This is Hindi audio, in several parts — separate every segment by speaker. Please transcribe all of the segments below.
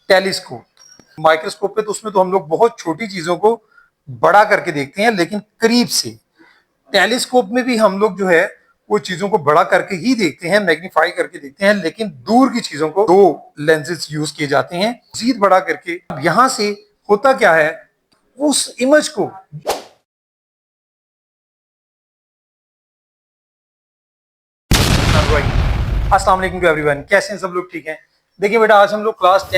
Speaker 1: टेलीस्कोप। माइक्रोस्कोप पे तो उसमें तो हम लोग बहुत छोटी चीजों को बड़ा करके देखते हैं, लेकिन करीब से। टेलीस्कोप में भी हम लोग जो है वो चीजों को बड़ा करके ही देखते हैं, मैग्नीफाई करके देखते हैं, लेकिन दूर की चीजों को दो लेंसेज यूज किए जाते हैं मजीद बड़ा करके। अब यहां से होता क्या है, उस इमेज को अस्सलाम वालेकुम टू एवरीवन, कैसे हैं सब लोग? ठीक हैं। देखिए बेटा, आज हम लोग क्लास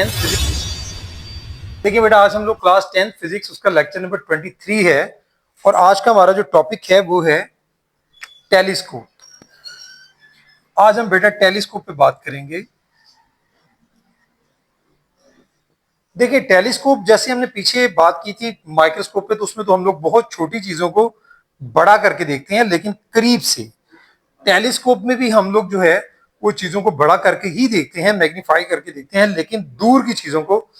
Speaker 1: 10 फिजिक्स उसका लेक्चर नंबर 23 है, और आज का हमारा जो टॉपिक है वो है टेलीस्कोप। आज हम बेटा टेलीस्कोप पे बात करेंगे। देखिए, टेलीस्कोप जैसे हमने पीछे बात की थी माइक्रोस्कोप पे, तो उसमें तो हम लोग बहुत छोटी चीजों को बड़ा करके देखते हैं, लेकिन करीब से। टेलीस्कोप में भी हम लोग जो है वो चीजों को बड़ा करके ही देखते हैं, मैग्नीफाई करके देखते हैं, लेकिन दूर की चीजों को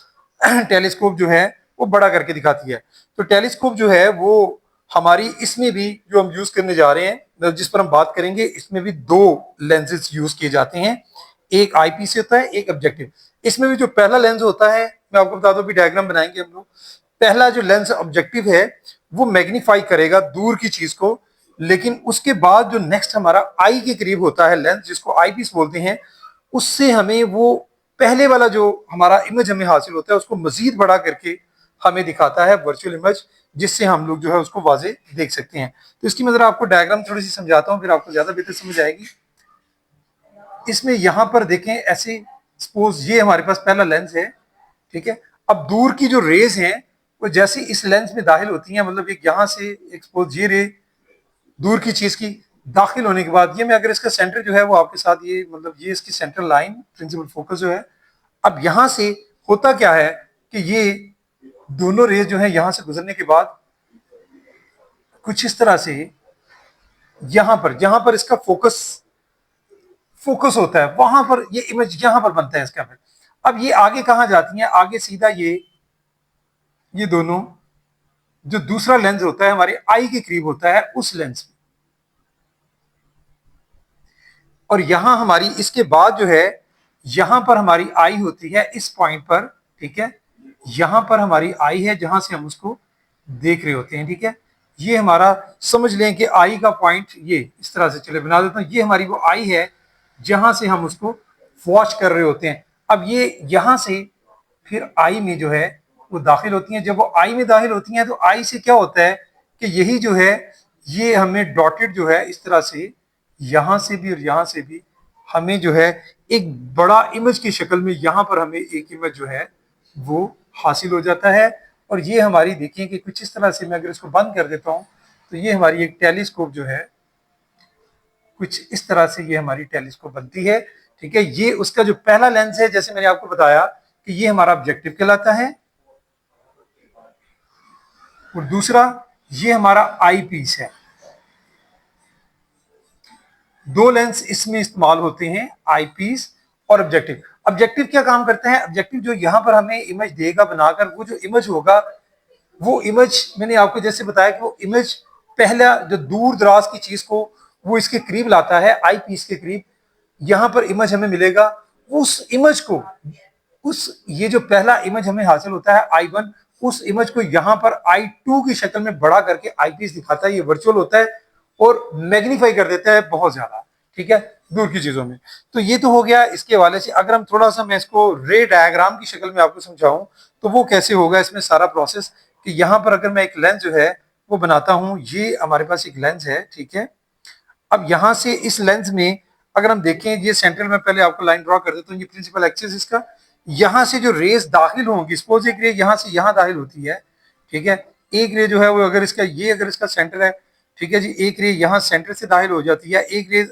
Speaker 1: टेलीस्कोप जो है वो बड़ा करके दिखाती है। तो टेलीस्कोप जो है वो हमारी इसमें भी जो हम यूज करने जा रहे हैं, जिस पर हम बात करेंगे, इसमें भी दो लेंसेज यूज किए जाते हैं। एक आईपीस होता है, एक ऑब्जेक्टिव। इसमें भी जो पहला लेंस होता है, मैं आपको बता दूं, भी डायग्राम बनाएंगे हम लोग। पहला जो लेंस ऑब्जेक्टिव है वो मैग्नीफाई करेगा दूर की चीज को, लेकिन उसके बाद जो नेक्स्ट हमारा आई के करीब होता है लेंस, जिसको आई पीस बोलते हैं, उससे हमें वो पहले वाला जो हमारा इमेज हमें हासिल होता है उसको मजीद बड़ा करके हमें दिखाता है वर्चुअल इमेज, जिससे हम लोग जो है उसको वाजे देख सकते हैं। तो इसकी मैं जरा आपको डायग्राम थोड़ी सी समझाता हूँ, फिर आपको ज्यादा बेहतर समझ आएगी। इसमें यहां पर देखें, ऐसे सपोज ये हमारे पास पहला लेंस है, ठीक है। अब दूर की जो रेज हैं वो जैसे इस लेंस में दाखिल होती हैं, मतलब एक यहां से एक सपोज ये रे दूर की चीज की दाखिल होने के बाद, ये मैं अगर इसका सेंटर जो है वो आपके साथ, ये मतलब ये इसकी सेंट्रल लाइन प्रिंसिपल फोकस जो है। अब यहां से होता क्या है कि ये दोनों रेज जो है यहां से गुजरने के बाद कुछ इस तरह से जहां पर इसका फोकस फोकस होता है, वहां पर ये इमेज यहां पर बनता है इसका फिर। अब ये आगे कहां जाती है? आगे सीधा ये दोनों जो दूसरा लेंस होता है हमारे आई के करीब होता है, उस लेंस में। और यहां हमारी इसके बाद जो है, यहां पर हमारी आई होती है इस पॉइंट पर, ठीक है। यहां पर हमारी आई है जहां से हम उसको देख रहे होते हैं, ठीक है। ये हमारा समझ लें कि आई का पॉइंट ये इस तरह से, चले बना देता हूं, ये हमारी वो आई है जहां से हम उसको वॉच कर रहे होते हैं। अब ये यहां से फिर आई में जो है वो दाखिल होती हैं। जब वो आई में दाखिल होती हैं तो आई से क्या होता है कि यही जो है ये हमें डॉटेड जो है इस तरह से, यहां से भी और यहां से भी हमें जो है एक बड़ा इमेज की शक्ल में यहां पर हमें एक इमेज जो है वो हासिल हो जाता है। और ये हमारी देखिए कि कुछ इस तरह से, मैं अगर इसको बंद कर देता हूं तो ये हमारी एक टेलीस्कोप जो है कुछ इस तरह से ये हमारी टेलीस्कोप बनती है, ठीक है। ये उसका जो पहला लेंस है, जैसे मैंने आपको बताया कि ये हमारा ऑब्जेक्टिव कहलाता है, और दूसरा ये हमारा आई पीस है। दो लेंस इसमें इस्तेमाल होते हैं, आई पीस और ऑब्जेक्टिव। ऑब्जेक्टिव क्या काम करते हैं? ऑब्जेक्टिव जो यहां पर हमें इमेज देगा बनाकर, वो जो इमेज होगा, वो इमेज मैंने आपको जैसे बताया कि वो इमेज पहला जो दूर दराज की चीज को वो इसके करीब लाता है, आई पीस के करीब। यहां पर इमेज हमें मिलेगा, उस इमेज को, उस ये जो पहला इमेज हमें हासिल होता है I1, उस इमेज को यहां पर I2 की शक्ल में बड़ा करके आई पीस दिखाता है। ये वर्चुअल होता है और मैग्नीफाई कर देता है बहुत ज्यादा, ठीक है, दूर की चीजों में। तो ये तो हो गया इसके हवाले से। अगर हम थोड़ा सा मैं इसको रे डायग्राम की शक्ल में आपको समझाऊं तो वो कैसे होगा इसमें सारा प्रोसेस, कि यहां पर अगर मैं एक लेंस जो है वो बनाता हूं, ये हमारे पास एक लेंस है, ठीक है। अब यहां से इस लेंस में अगर हम देखें, ये सेंट्रल में पहले आपको लाइन ड्रॉ कर देता हूं, ये प्रिंसिपल एक्सिस इसका। यहां से जो रेस दाखिल होंगी, सपोज एक रे यहां से यहां दाखिल होती है, ठीक है। एक रे जो है वो अगर इसका ये अगर इसका सेंटर है, ठीक है जी, एक रे यहां सेंटर से दाखिल हो जाती है, एक रे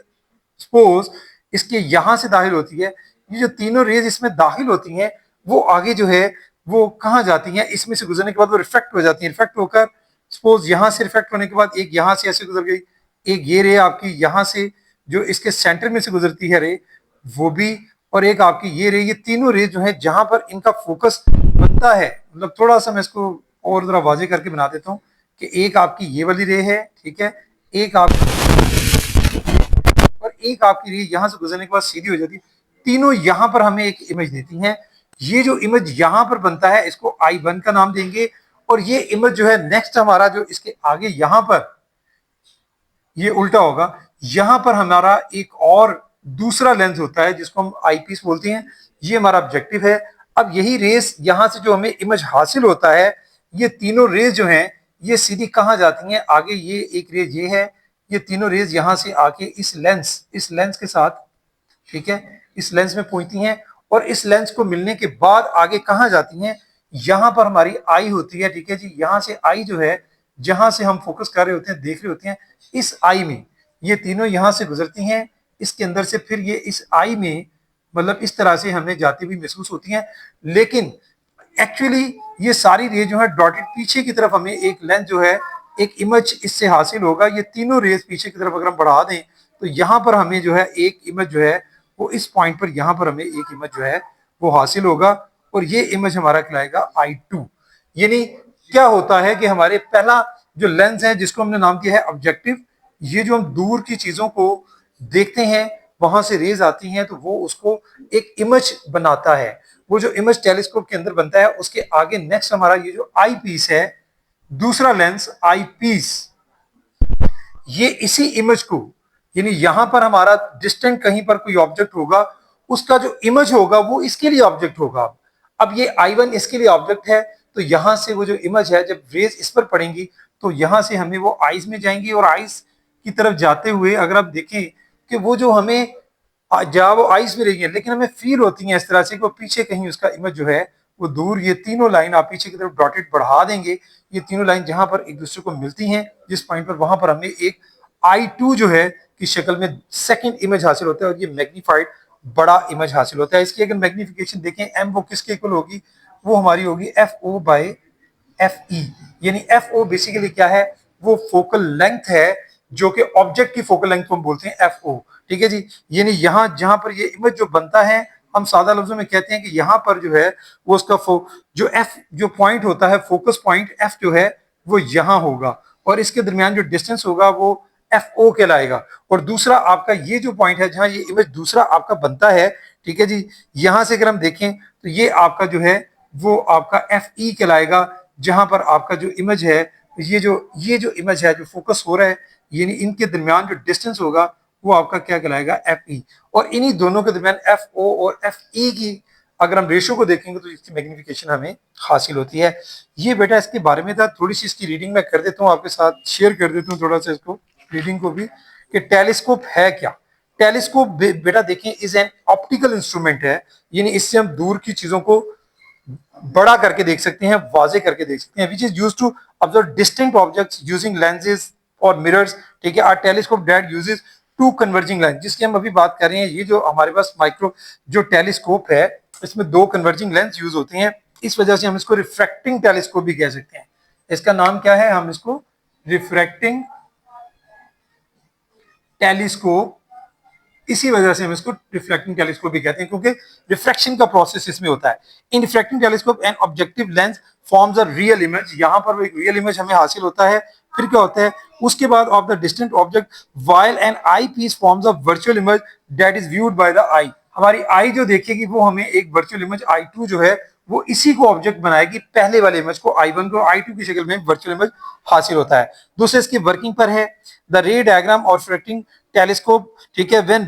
Speaker 1: सपोज इसके यहां से दाखिल होती है। ये जो तीनों रेज इसमें दाखिल होती हैं वो आगे जो है वो कहाँ जाती हैं? इसमें से गुजरने के बाद वो रिफ्लेक्ट हो जाती है। रिफ्लेक्ट होकर सपोज यहां से रिफ्लेक्ट होने के बाद एक यहां से ऐसे गुजर गई, एक ये रे आपकी यहां से जो इसके सेंटर में से गुजरती है रे, वो भी, और एक आपकी ये रे। ये तीनों रे जो है जहां पर इनका फोकस बनता है, मतलब थोड़ा सा मैं इसको और जरा वाजे करके बना देता हूँ कि एक आपकी ये वाली रे है, ठीक है, एक आप और एक आपकी रे यहां से गुजरने के बाद सीधी हो जाती है। तीनों यहां पर हमें एक इमेज देती हैं। ये जो इमेज यहां पर बनता है इसको I1 का नाम देंगे, और ये इमेज जो है नेक्स्ट हमारा जो इसके आगे यहां पर ये उल्टा होगा, यहां पर हमारा एक और दूसरा लेंस होता है जिसको हम आईपीस बोलते हैं, ये हमारा ऑब्जेक्टिव है। अब यही रेस यहां से जो हमें इमेज हासिल होता है, ये तीनों रेस जो हैं ये सीधी कहां जाती हैं, आगे ये एक रेज ये है, ये तीनों रेज यहां से आके इस लेंस के साथ, ठीक है, इस लेंस में पहुंचती हैं, और इस लेंस को मिलने के बाद आगे कहां जाती हैं, यहां पर हमारी आई होती है, ठीक है जी। यहां से आई जो है, जहां से हम फोकस कर रहे होते हैं, देख रहे होते हैं, इस आई में ये तीनों यहां से गुजरती हैं, इसके अंदर से फिर ये इस आई में, मतलब इस तरह से हमें जाती हुई महसूस होती हैं। लेकिन एक्चुअली ये सारी रेज जो है डॉटेड पीछे की तरफ, हमें एक लेंस जो है, एक इमेज इससे हासिल होगा। ये तीनों रेज पीछे की तरफ अगर हम बढ़ा दें तो यहां पर हमें जो है एक इमेज जो है वो इस पॉइंट पर, यहां पर हमें एक इमेज जो है वो हासिल होगा, और ये इमेज हमारा कहलाएगा I2। यानी क्या होता है कि हमारे पहला जो लेंस है जिसको हमने नाम दिया है ऑब्जेक्टिव, ये जो हम दूर की चीजों को देखते हैं वहां से रेज आती हैं तो वो उसको एक इमेज बनाता है। वो जो इमेज टेलीस्कोप के अंदर बनता है उसके आगे नेक्स्ट हमारा ये जो आई पीस है, दूसरा लेंस आई पीस, ये इसी इमेज को, यानी यहां पर हमारा डिस्टेंट कहीं पर कोई ऑब्जेक्ट होगा, उसका जो इमेज होगा वो इसके लिए ऑब्जेक्ट होगा। अब ये I1 इसके लिए ऑब्जेक्ट है, तो यहां से वो जो इमेज है जब रेज इस पर पड़ेंगी तो यहां से हमें वो आईज में जाएंगी, और आईज की तरफ जाते हुए अगर आप देखें कि वो जो हमें जहाँ वो आईज में रही है, लेकिन हमें फील होती है इस तरह से कि पीछे कहीं उसका इमेज जो है वो दूर, ये तीनों लाइन आप पीछे की तरफ डॉटेड बढ़ा देंगे, ये तीनों लाइन जहां पर एक दूसरे को मिलती हैं जिस पॉइंट पर, वहां पर हमें एक I2 जो है की शक्ल में सेकंड इमेज हासिल होता है, और ये मैग्नीफाइड बड़ा इमेज हासिल होता है। इसकी अगर मैग्निफिकेशन देखें एम वो किसके इक्वल होगी, वो हमारी होगी FO बाय FE। यानी FO बेसिकली क्या है, वो फोकल लेंथ है, जो कि ऑब्जेक्ट की फोकल लेंथ को हम बोलते हैं FO, ठीक है जी। यानी यहाँ जहां पर ये इमेज जो बनता है, हम सादा लफ्जों में कहते हैं कि यहाँ पर जो है वो उसका जो F जो पॉइंट होता है, फोकस पॉइंट F जो है वो यहाँ होगा, और इसके दरमियान जो डिस्टेंस होगा वो FO कहलाएगा। और दूसरा आपका ये जो पॉइंट है जहां ये इमेज दूसरा आपका बनता है, ठीक है जी, यहां से अगर हम देखें तो ये आपका जो है वो आपका FE कहलाएगा, जहां पर आपका जो इमेज है, ये जो इमेज है जो फोकस हो रहा है, यानी इनके दरमियान जो डिस्टेंस होगा वो आपका क्या कहलाएगा, FE। और इन्हीं दोनों के दरमियान FO और FE की अगर हम रेशो को देखेंगे तो इसकी मैग्निफिकेशन हमें हासिल होती है। ये बेटा इसके बारे में था, थोड़ी सी इसकी रीडिंग मैं कर देता हूँ आपके साथ, शेयर कर देता हूँ थोड़ा सा इसको, रीडिंग को भी, कि टेलीस्कोप है क्या। टेलीस्कोप बेटा देखें इज एन ऑप्टिकल इंस्ट्रूमेंट है, यानी इससे हम दूर की चीजों को बड़ा करके देख सकते हैं, वाजे करके देख सकते हैं, which is used to observe distinct objects using lenses और मिरर्स, ठीक है। Or telescope that uses two converging line, जिसकी हम अभी बात कर रहे हैं, ये जो हमारे पास माइक्रो जो टेलीस्कोप है इसमें दो कन्वर्जिंग लेंस यूज होते हैं, इस वजह से हम इसको रिफ्रैक्टिंग टेलीस्कोप भी कह सकते हैं। इसका नाम क्या है, हम इसको रिफ्रैक्टिंग टेलीस्कोप, इसी वजह से हम इसको रिफ्लेक्टिंग टेलीस्कोप भी कहते हैं, क्योंकि रिफ्रैक्शन का प्रोसेस इसमें होता है। In refracting telescope and objective lens forms a real image, यहां पर एक रियल इमेज हमें हासिल होता है। फिर क्या होता है, उसके बाद of the distant object while an eyepiece forms a virtual image that is viewed by the eye, हमारी आई जो देखेगी वो हमें एक वर्चुअल इमेज I2 जो है वो इसी को ऑब्जेक्ट बनाएगी, पहले वाले इमेज को I1 को I2 की शक्ल में वर्चुअल इमेज हासिल होता है। दूसरे इसकी वर्किंग पर है द रे डायग्राम और रिफ्रैक्टिंग टेलीस्कोप, ठीक है। व्हेन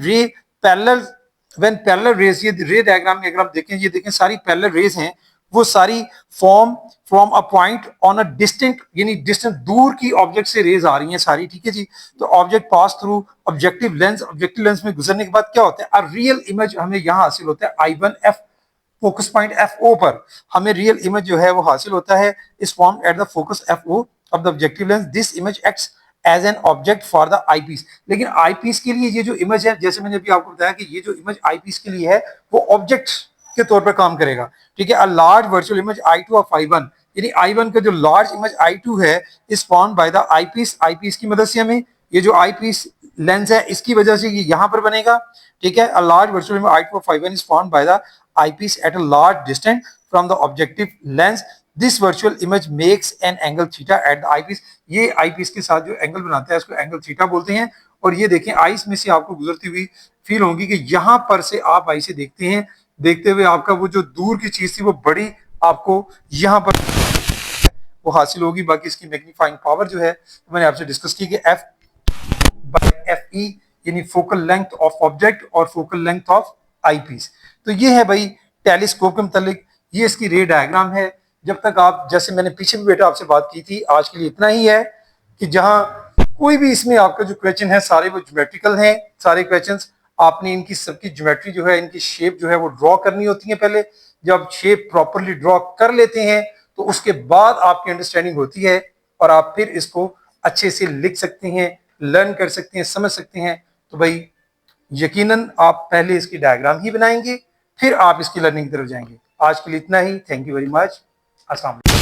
Speaker 1: पैरेलल रेज, ये रे डायग्राम में अगर आप देखें, ये देखें सारी पैरेलल रेज हैं, वो सारी form from a point on a distant, यानी डिस्टेंस दूर की ऑब्जेक्ट से रेज आ रही हैं सारी, ठीक है जी। तो object pass through objective lens, objective lens में गुजरने के बाद क्या होता है, अ रियल इमेज हमें यहाँ हासिल होता है I1F फोकस पॉइंट FO पर, हमें रियल इमेज जो है वो हासिल होता है, इस form at the focus FO of the objective lens, this image acts as an object for the eyepiece. लेकिन आईपीस के लिए ये जो इमेज है, जैसे मैंने अभी आपको बताया कि ये जो इमेज आईपीस के लिए है वो ऑब्जेक्ट के तौर पर काम करेगा, ठीक है। A large virtual image I2 of I1, यानी I1 का जो लार्ज इमेज I2 है is form by the eyepiece, eyepiece की मदद से हमें ये जो आईपीस लेंस है इसकी वजह से ये यहां पर बनेगा, ठीक है। A large virtual image I2 of I1 is form by the eyepiece at a large distance from the objective lens. This virtual image makes an angle theta at the eyepiece. ये eyepiece के साथ जो एंगल बनाता है उसको एंगल थीटा बोलते हैं। और ये देखें आईज में से आपको गुजरती हुई फील होगी कि यहां पर से आप आई से देखते हैं देखते हुए आपका वो जो दूर की चीज थी वो बड़ी आपको यहाँ पर वो हासिल होगी। बाकी इसकी मैग्नीफाइंग पावर जो है मैंने आपसे डिस्कस की कि एफ बाय एफ ई यानी फोकल लेंथ ऑफ ऑब्जेक्ट और focal length of eyepiece. तो ये है भाई टेलीस्कोप के मुतालिक, ये इसकी रे डायग्राम है। जब तक आप, जैसे मैंने पीछे भी बेटा आपसे बात की थी, आज के लिए इतना ही है कि जहां कोई भी इसमें आपका जो क्वेश्चन है सारे वो ज्योमेट्रिकल हैं। सारे क्वेश्चंस आपने इनकी सबकी ज्योमेट्री जो है, इनकी शेप जो है वो ड्रॉ करनी होती है पहले। जब शेप प्रॉपरली ड्रॉ कर लेते हैं तो उसके बाद आपकी अंडरस्टैंडिंग होती है और आप फिर इसको अच्छे से लिख सकते हैं, लर्न कर सकते हैं, समझ सकते हैं। तो भाई यकीनन आप पहले इसकी डायग्राम ही बनाएंगे, फिर आप इसकी लर्निंग की तरफ जाएंगे। आज के लिए इतना ही। Thank you very much. अस्सलाम वालेकुम।